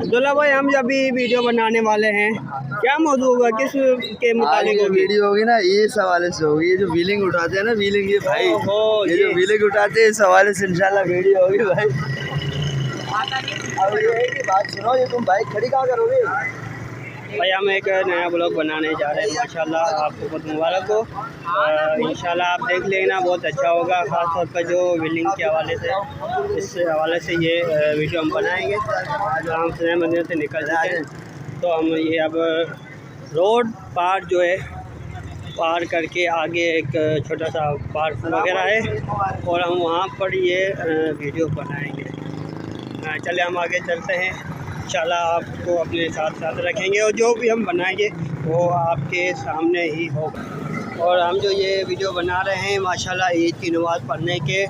अब्दुल्ला भाई, हम जब भी वीडियो बनाने वाले हैं, क्या मौजूद होगा, किस के मुताबिक होगी? वीडियो होगी ना, ये इस हवाले से होगी। ये जो व्हीलिंग उठाते हैं ना, व्हीलिंग, ये भाई ये जो व्हीलिंग उठाते हैं, इस हवाले से इंशाल्लाह वीडियो होगी भाई। अब ये है कि बात सुनो, ये तुम बाइक खड़ी कहाँ करोगे भाई? हम एक नया ब्लॉग बनाने जा रहे हैं, माशाल्लाह आपको बहुत मुबारक हो। इंशाल्लाह आप देख लेना, बहुत अच्छा होगा। ख़ास तौर पर जो व्हीलिंग के हवाले से, इस हवाले से ये वीडियो हम बनाएंगे। जो हम सुनह मंदिर से निकल जाते हैं तो हम ये अब रोड पार जो है, पार करके आगे एक छोटा सा पार्क वगैरह है और हम वहाँ पर ये वीडियो बनाएंगे। चले हम आगे चलते हैं, इंशाल्लाह आपको अपने साथ साथ रखेंगे और जो भी हम बनाएंगे वो आपके सामने ही होगा। और हम जो ये वीडियो बना रहे हैं, माशाल्लाह ईद की नमाज़ पढ़ने के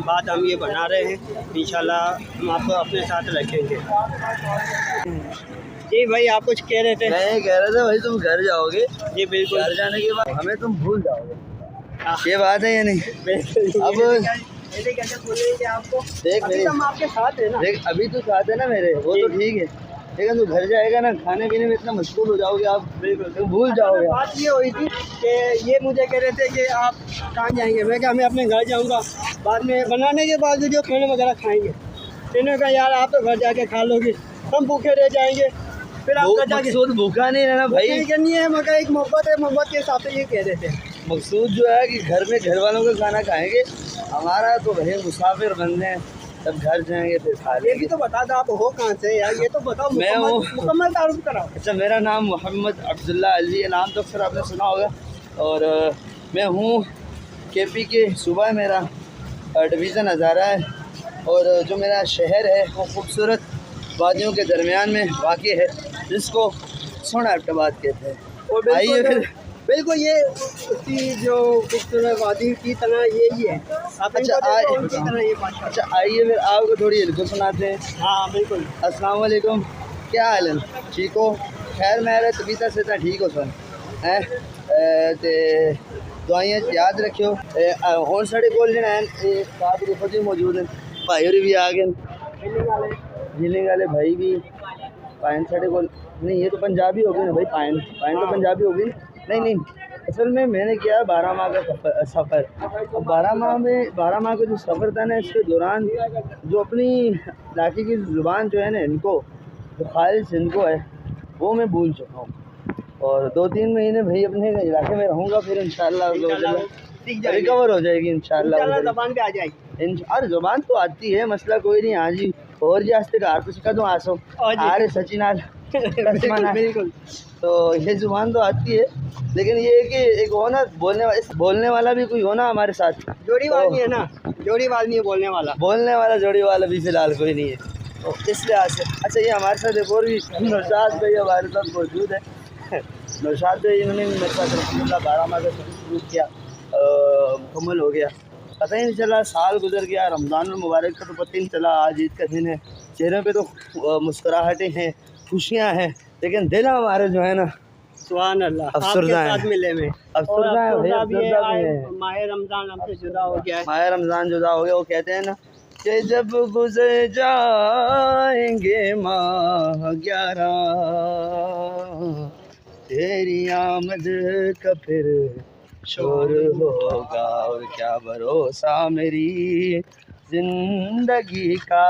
बाद हम ये बना रहे हैं। इंशाल्लाह हम आपको अपने साथ रखेंगे। जी भाई, आप कुछ कह रहे थे? मैं कह रहा था भाई, तुम घर जाओगे। जी बिल्कुल। घर जाने के बाद हमें तुम भूल जाओगे, ये बात है या नहीं? अब आपको देख, अभी हम आपके साथ है ना। देख, अभी तो साथ है ना मेरे, वो तो ठीक है, लेकिन तू घर जाएगा ना, खाने पीने में इतना मशगूल हो जाओगे आप, बिल्कुल तुम भूल जाओगे। बात ये हुई थी कि ये मुझे कह रहे थे कि आप कहाँ जाएंगे। मैं कहा मैं अपने घर जाऊँगा, बाद में बनाने के बाद जो खाने वगैरह खाएंगे। इन्होंने कहा यार आप तो घर जाके खा लोगे, हम भूखे रह जाएंगे। फिर आप घर जाके भूखा नहीं रहना भाई, करनी है, मगर एक मोहब्बत है, मोहब्बत के हिसाब से ये कह रहे थे। मकसूद जो है कि घर में घर वालों का खाना खाएंगे, हमारा तो भाई मुसाफिर बनने हैं, तब घर जाएंगे फिर खा लेंगे। ये भी तो बता दो आप हो कहाँ से यार, ये तो बताओ, मैं हूँ, मुकम्मल तारुफ कराओ। अच्छा, मेरा नाम मोहम्मद अब्दुल्ला अली, ये नाम तो अक्सर आपने सुना होगा। और मैं हूँ KP के सूबा है मेरा, डिवीज़न हज़ारा है। और जो मेरा शहर है वो खूबसूरत वादियों के दरमियान में वाक़ है, जिसको सोनाबाद कहते हैं। आइए फिर, बिल्कुल ये उसकी जो खूबसूरत वादी की तरह यही है। अच्छा आइए फिर आपको थोड़ी इनको सुनाते हैं। हाँ बिल्कुल। अस्सलाम वालेकुम, क्या हाल है? ठीक हो? खैर मेरे तबीयत से तो ठीक हो सन है ते दुआइयां याद रखियो। और साढ़े कोल देखो जी मौजूद हैं, भाई होरी भी आ गए, झीलिंग वाले भाई भी। पाइन साढ़े कोल नहीं, ये तो पंजाबी हो गई ना भाई, पाइन तो पंजाबी हो गई। नहीं, असल में मैंने किया 12 माह का सफ़र। अब 12 माह का जो सफ़र था ना, इसके दौरान जो अपनी इलाके की ज़ुबान जो है ना, इनको जो खालिस इनको है, वो मैं भूल चुका हूँ। और 2-3 महीने भाई अपने इलाके में रहूँगा, फिर इंशाल्लाह रिकवर हो जाएगी इंशाल्लाह, ज़बान पे आ जाएगी। अरे ज़ुबान तो आती है, मसला कोई नहीं। हाँ जी, और जी आस्ते कार तो सिखा दूँ आसो अरे सचिन बिल्कुल। तो ये ज़ुबान तो आती है, लेकिन ये है कि एक हो ना बोलने वाला भी कोई हो ना हमारे साथ, जोड़ी वाला नहीं है ना, जोड़ी वाला नहीं है, बोलने वाला जोड़ी वाला भी फिलहाल कोई नहीं है, तो इस लिहाज से। अच्छा, ये हमारे साथ एक और भी नौशाद भाई हमारे साथ मौजूद है। नौशाद भाई, इन्होंने मेरे साथ अल्हम्दुलिल्लाह 12 माह का सफ़र शुरू किया, मुकम्मल हो गया, पता ही नहीं चला, साल गुजर गया। रमज़ान मुबारक का तो पता ही नहीं चला, आज ईद का दिन है, चेहरे पे तो मुस्कुराहटें हैं, खुशियाँ हैं, लेकिन दिल हमारे जो है ना, सुभान अल्लाह, अफसरदा है, मिले में अफसरदा है। माह रमज़ान हमसे जुदा हो गया है, माह रमज़ान जुदा हो गया। वो कहते हैं ना कि जब गुजर जाएंगे माह 11, तेरी आमद का फिर शोर होगा, और क्या भरोसा मेरी जिंदगी का,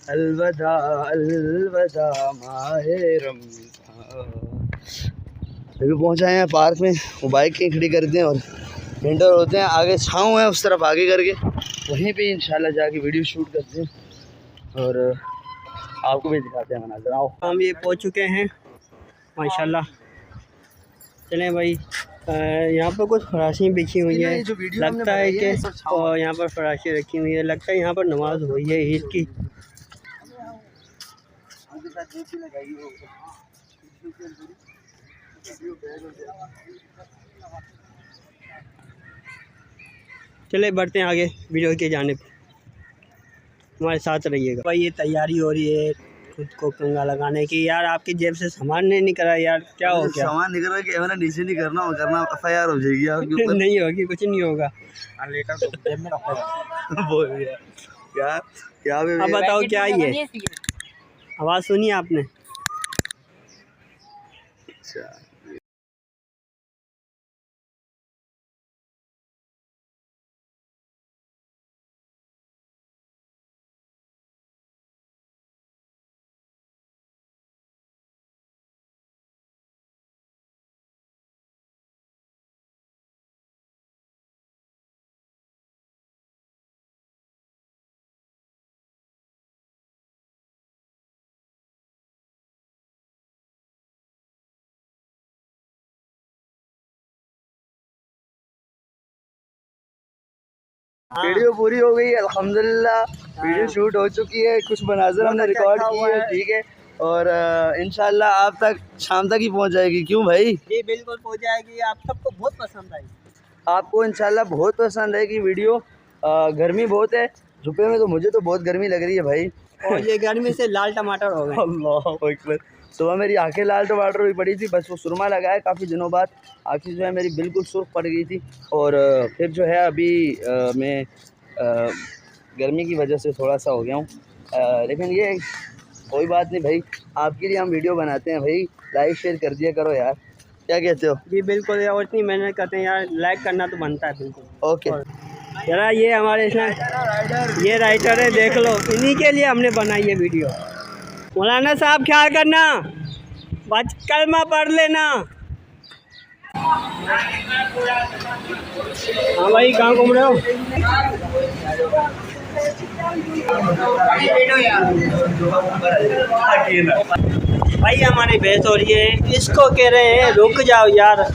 अलविदा अलविदा माहे रमज़ान। अभी पहुँचा है पार्क में, वो बाइक कहीं खड़ी करते हैं और इंटर होते हैं, आगे छाँव है उस तरफ आगे करके, वहीं पे इंशाल्लाह जाके वीडियो शूट करते हैं और आपको भी दिखाते हैं मनाज़र। आओ, हम ये पहुँच चुके हैं माशाल्लाह। चलें भाई, यहाँ पर कुछ फराशी बिछी हुई है, लगता है कि यहाँ पर फराशी रखी हुई है, लगता है यहाँ पर नमाज हुई है ईद की। चले बढ़ते हैं आगे वीडियो की जानिब, हमारे साथ रहिएगा। भाई ये तैयारी हो रही है खुद को कंगा लगाने की। यार आपकी जेब से सामान नहीं निकला यार, क्या हो गया? सामान निकल रहा है कि मैंने नीचे नहीं करना FIR हो जाएगी आपके ऊपर। नहीं होगी, कुछ नहीं होगा। क्या अब बताओ क्या ही है? आवाज़ सुनी आपने? अच्छा वीडियो पूरी हो गई अल्हम्दुलिल्लाह। वीडियो शूट हो चुकी है, कुछ मनाज़र हमने रिकॉर्ड किए हैं, ठीक है। और इंशाल्लाह आप तक शाम तक ही पहुंच जाएगी। क्यों भाई? जी बिल्कुल पहुंच जाएगी, आप सबको बहुत पसंद आएगी। आपको इंशाल्लाह बहुत पसंद आएगी वीडियो। गर्मी बहुत है धूपे में, तो मुझे तो बहुत गर्मी लग रही है भाई। और ये गर्मी से लाल टमाटर हो गए। अल्लाह अकबर। सुबह मेरी आंखें लाल टमाटर हुई पड़ी थी, बस वो सुरमा लगाया काफ़ी दिनों बाद, आँखें जो है मेरी बिल्कुल सुर्ख पड़ गई थी। और फिर जो है अभी मैं गर्मी की वजह से थोड़ा सा हो गया हूँ, लेकिन ये कोई बात नहीं भाई, आपके लिए हम वीडियो बनाते हैं भाई, लाइक शेयर कर दिया करो यार, क्या कहते हो? जी बिल्कुल यार, और इतनी मेहनत करते हैं यार, लाइक करना तो बनता है बिल्कुल। ओके जरा ये हमारे ये राइटर है, देख लो, इन्हीं के लिए हमने बनाई है वीडियो। मौलाना साहब ख्याल करना, बच कलमा पढ़ लेना। हाँ भाई, कहाँ घूम रहे हो? भाई हमारी बहस हो रही है, इसको कह रहे हैं रुक जाओ यार,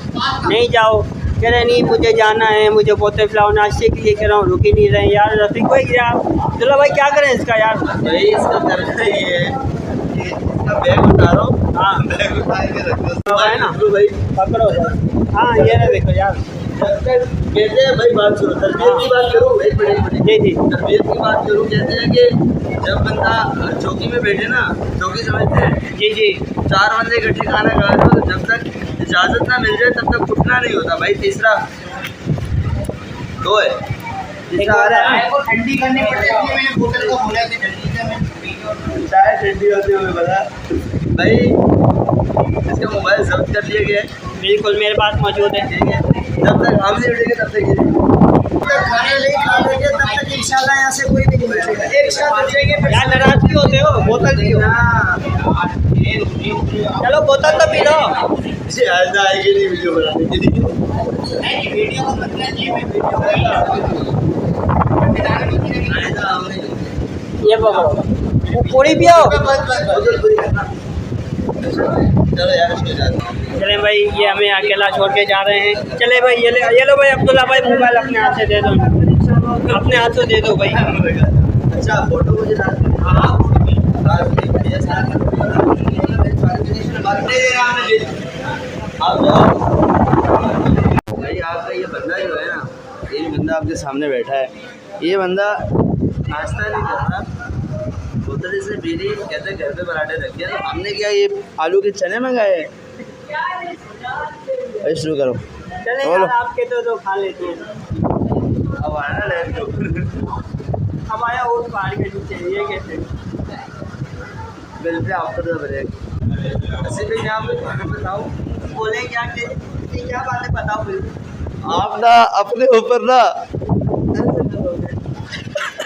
नहीं जाओ, कह रहे नहीं मुझे जाना है, मुझे पोते पिलाओ, नाश्ते के लिए कह रहा हूँ, रुक ही नहीं रहे यार। रफीक भाई आप चलो भाई, क्या करें इसका यार? भाई इसका करना ही है, इसका बैग उठा रहा हूँ। हाँ बैग उठा के रख दो है ना भाई, पकड़ो। हाँ ये ना देखो यार, कहते हैं भाई बात सुनो, तरबियत की बात करूँ, एक मिनट जी जी, तरबियत की बात करूँ। कहते हैं कि जब बंदा चौकी में बैठे ना, चौकी समझते हैं, जी जी, 4 बंदे इकट्ठे खाना खा रहे हो, तो जब तक इजाज़त ना मिल जाए तब तक उठना नहीं होता भाई। तीसरा 2 है, तीसरा आ रहा है, ठंडी करनी पड़ती है, मैंने बोतल को बोला कि ठंडी से मैं चाय ठंडी होती है, हमें पता भाई। इसका मोबाइल जब्त कर लिया गया है, बिल्कुल मेरे पास मौजूद है। ठीक है। जब तक हम नहीं उठेंगे तब तक ये खाने नहीं खा लेंगे तब तक इंशाल्लाह यहाँ से कोई भी नहीं बचेगा। एक साथ उठेंगे फिर यार नाराज क्यों होते हो? बोतल पियो, चलो बोतल तो पी लो। आएगी नहीं वीडियो बनाने के लिए। वीडियो को मतलब जी में वीडियो ये पकड़ो, पूरी पियो। चलो यार इसके साथ चले भाई, ये हमें अकेला छोड़ के जा रहे हैं। चले भाई, ये लो भाई अब्दुल्ला भाई, मोबाइल अपने हाथ से दे दो, अपने हाथ से दे दो भाई। अच्छा फोटो मुझे भाई आपका ये बंदा जो है ना, ये बंदा आपके सामने बैठा है, ये बंदा नाश्ता नहीं करता, बोतल इसने पी ली, कहते घर पे पराठे रखे हैं, तो हमने क्या ये आलू के चने मंगाए। शुरू करो, चले यार, आपके तो खा लेते हैं। अब आना लेट दो, अब आया और पहाड़ के नीचे, ये कैसे? बिल पे आपको तो ब्रेक ऐसे भी यहाँ पे बताओ, बोले क्या बात है, बताओ बिल्कुल। आप ना अपने ऊपर ना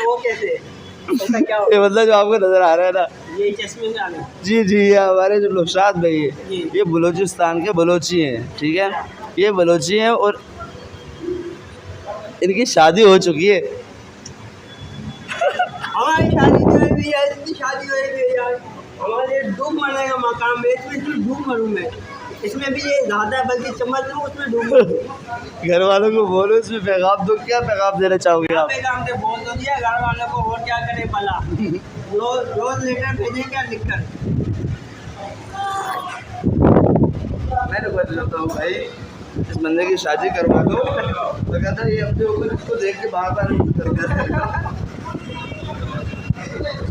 वो कैसे, ऐसा क्या हो? ये मतलब जो आपको नजर आ रहा है ना, ये चश्मे से आने। जी जी, ये हमारे जो नुशाद भाई है, जी। ये बलूचिस्तान के बलोची हैं, ठीक है, ये बलोची हैं और इनकी शादी हो चुकी है। हमारी शादी जो है भी यार, इतनी शादी हो रही है यार, हमारे डूब मरने का मकाम है, इसमें डूब मरूँ मैं, इसमें भी ये ज़्यादा है, बल्कि चम्मच लूँ उसमें डूब मरूँ। घर वालों को बोलो इसमें पैगाम दो, क्या पैगाम देना चाहोगे आप? पैगाम से बोल दो दिया घर वालों को, और क्या करें भला, रोज लेटर भेजें क्या लिख कर। मैं रिक्वेस्ट करता हूँ भाई, इस बंदे की शादी करवा दो, तो कहता है ये अपने ऊपर इसको देख के बार बार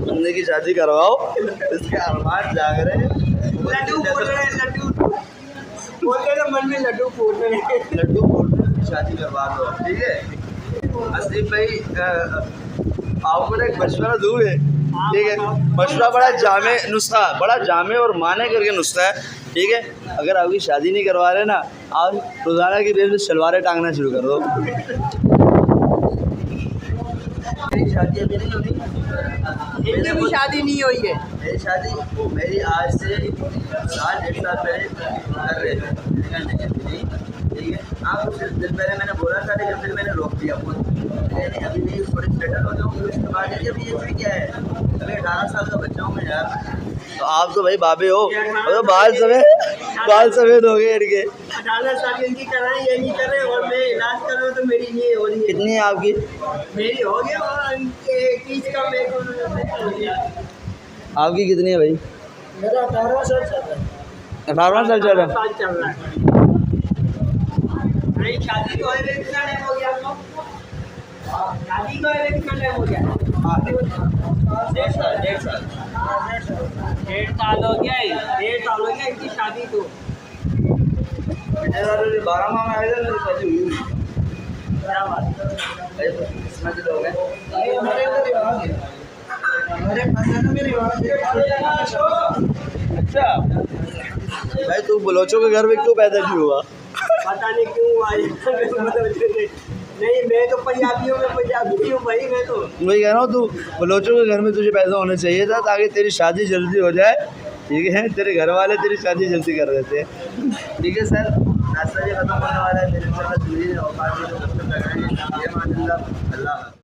बंदे की शादी करवाओ, इसके अरमान जाग रहे हैं, लड्डू फूट रहे हैं, लड्डू बोलते ना मन में लड्डू फूट रहे हैं, लड्डू फूट रहे हैं, शादी करवा दो, ठीक है। आसिफ भाई आपको ना एक मशवरा दूँ है, ठीक है। मशवरा बड़ा जामे नुस्खा, बड़ा जामे और माने करके नुस्खा है, ठीक है। अगर आपकी शादी नहीं करवा रहे ना, आप रोज़ाना की बेस पे सलवारें टांगना शुरू कर दो। मेरी शादी अभी नहीं होनी, इनकी भी शादी नहीं हुई है। मेरी शादी मेरी आज से 1.5 साल पहले कर रहे थे, ठीक है। आप कुछ दिन पहले मैंने बोला था, लेकिन फिर मैंने रोक दिया खुद, नहीं अभी नहीं, थोड़े सेटल हो जाऊँ, उसके बाद अभी ये क्या है, अभी 18 साल का बच्चा हूँ मैं यार। तो आप तो भाई बाबे हो, तो बाल सफ़ेद हो गए इनके। 18 साल इनकी कराएं, ये नहीं कर रहे, और मैं इलाज कर रहा हूँ तो मेरी नहीं हो रही है। कितनी है आपकी? मेरी हो गया और इनके 30 का मेरे को हो गया। आपकी कितनी है भाई? मेरा 18 साल चल रहा है। 18 साल चल रहा है। साल चल रहा है। नहीं शादी को है कितना टाइम हो गया आपको? शादी को है कितना टाइम हो गया? 1.5 साल। 1.5 साल हो गया है। 1.5 साल हो गया इनकी शादी को। 12 माह में आएगा मेरी शादी हुई। क्या बात है? इसमें तो लोग हैं। हमारे इधर रिवाज है, हमारे खानदान में रिवाज है। अच्छा भाई, तू बलोचों के घर में क्यों पैदा क्यों हुआ? पता नहीं क्यों आई। नहीं मैं तो पंजाबी हूँ, मैं पंजाबी हूँ भाई, मैं तो वही कह रहा हूँ, तू बलोचों के घर में तुझे पैदा होना चाहिए था, ताकि तेरी शादी जल्दी हो जाए, ठीक है। तेरे घर वाले तेरी शादी जल्दी कर देते हैं, ठीक है। सर नाश्ता भी खत्म होने वाला है, मेरे साथ दूरी है, औकात भी तो खत्म कर रहे हैं। ये मान अल्लाह।